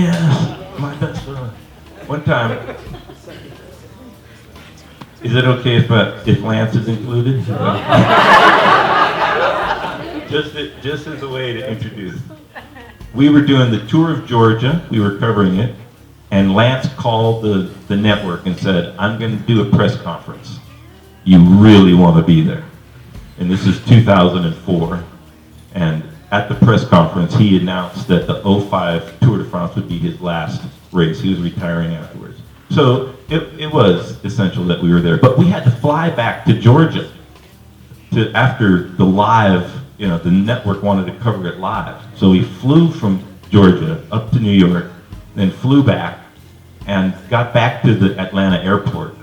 yes, my best friend. One time, is it okay if Lance is included? just as a way to introduce. We were doing the tour of Georgia, we were covering it, and Lance called the network and said, I'm going to do a press conference. You really want to be there. And this is 2004, and at the press conference, he announced that the 05 Tour de France would be his last race. He was retiring afterwards. So it was essential that we were there. But we had to fly back to Georgia after the live, the network wanted to cover it live. So we flew from Georgia up to New York, then flew back, and got back to the Atlanta airport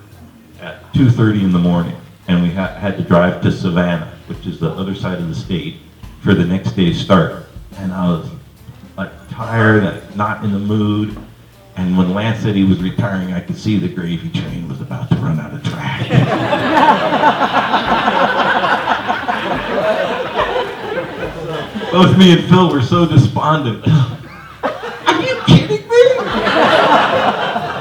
at 2:30 in the morning. And we had to drive to Savannah, which is the other side of the state, for the next day's start. And I was like tired, not in the mood. And when Lance said he was retiring, I could see the gravy train was about to run out of track. Both me and Phil were so despondent. Are you kidding me?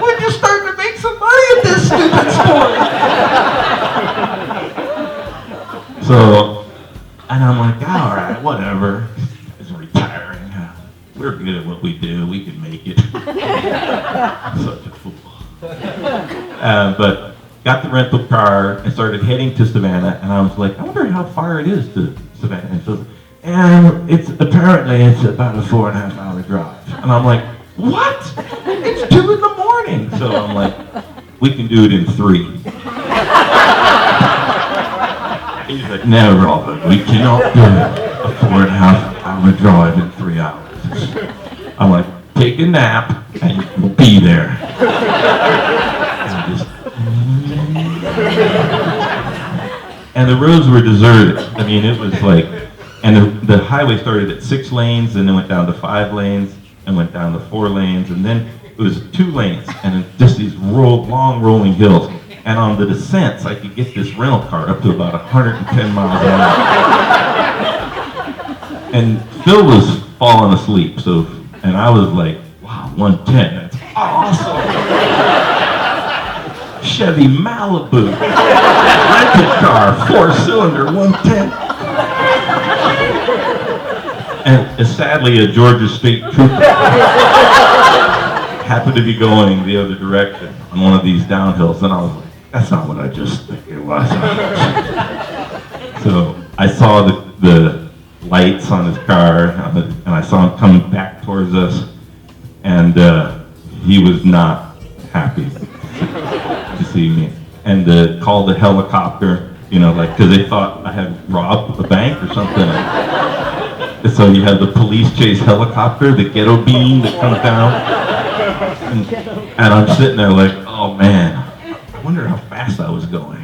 We're just starting to make some money at this stupid sport. So, and I'm like, all right, whatever. He's retiring. We're good at what we do. We can make it. Such a fool. But got the rental car and started heading to Savannah. And I was like, I wonder how far it is to Savannah. And so, it's about a 4.5 hour drive. And I'm like, what? It's 2 in the morning. So I'm like, we can do it in 3. He's like, no, Robert, we cannot do a 4.5 hour drive in 3 hours. I'm like, take a nap and you'll be there. And the roads were deserted. I mean, it was like, and the highway started at 6 lanes, and then went down to 5 lanes, and went down to 4 lanes, and then it was 2 lanes, and just these long rolling hills. And on the descents, I could get this rental car up to about 110 miles an hour. And Phil was falling asleep, and I was like, wow, 110, that's awesome. Chevy Malibu, rental car, 4-cylinder, 110. And sadly, a Georgia State Trooper happened to be going the other direction on one of these downhills, and I was like, that's not what I just think it was. So I saw the lights on his car, and I saw him coming back towards us, and he was not happy to see me. And called the helicopter, because they thought I had robbed a bank or something. So you had the police chase helicopter, the ghetto beam that comes down, and I'm sitting there like, oh man, I wonder how fast I was going.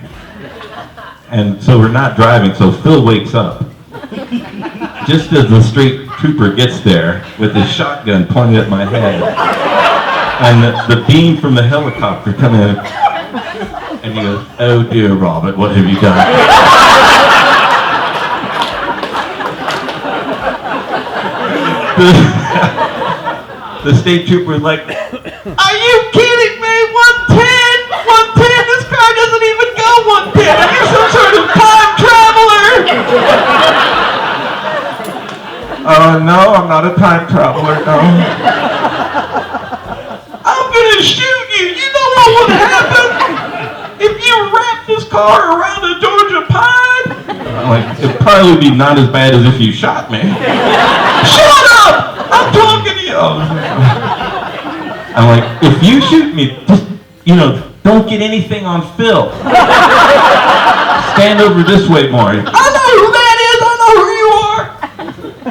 And so we're not driving, so Phil wakes up. Just as the state trooper gets there with his shotgun pointed at my head, and the beam from the helicopter coming in, and he goes, oh dear Robert, what have you done? The state trooper was like, are you kidding me? 110? 110? This car doesn't even go 110. Are you some sort of time traveler? No, I'm not a time traveler, no. I'm gonna shoot you. You know what would happen if you wrapped this car around a Georgia pine? I'm like, it'd probably be not as bad as if you shot me. Shut up! I'm talking to you. I'm like, if you shoot me, just, don't get anything on Phil. Stand over this way more. I know who that is. I know who you are.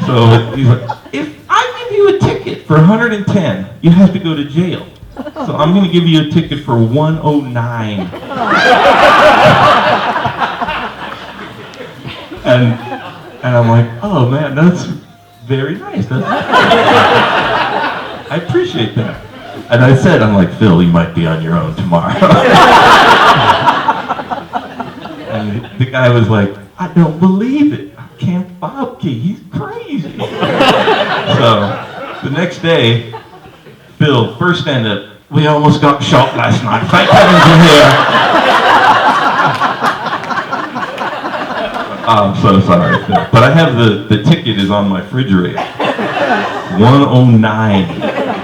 So he's like, if I give you a ticket for 110, you have to go to jail. So I'm going to give you a ticket for 109. And I'm like, oh man, that's very nice. I appreciate that. And I said, I'm like, Phil, you might be on your own tomorrow. And the guy was like, I don't believe it. I can't Bobke. He's crazy. So the next day, Phil, first stand up. We almost got shot last night. Thank heavens you're here. I'm so sorry, Phil. But I have the ticket is on my refrigerator. 109.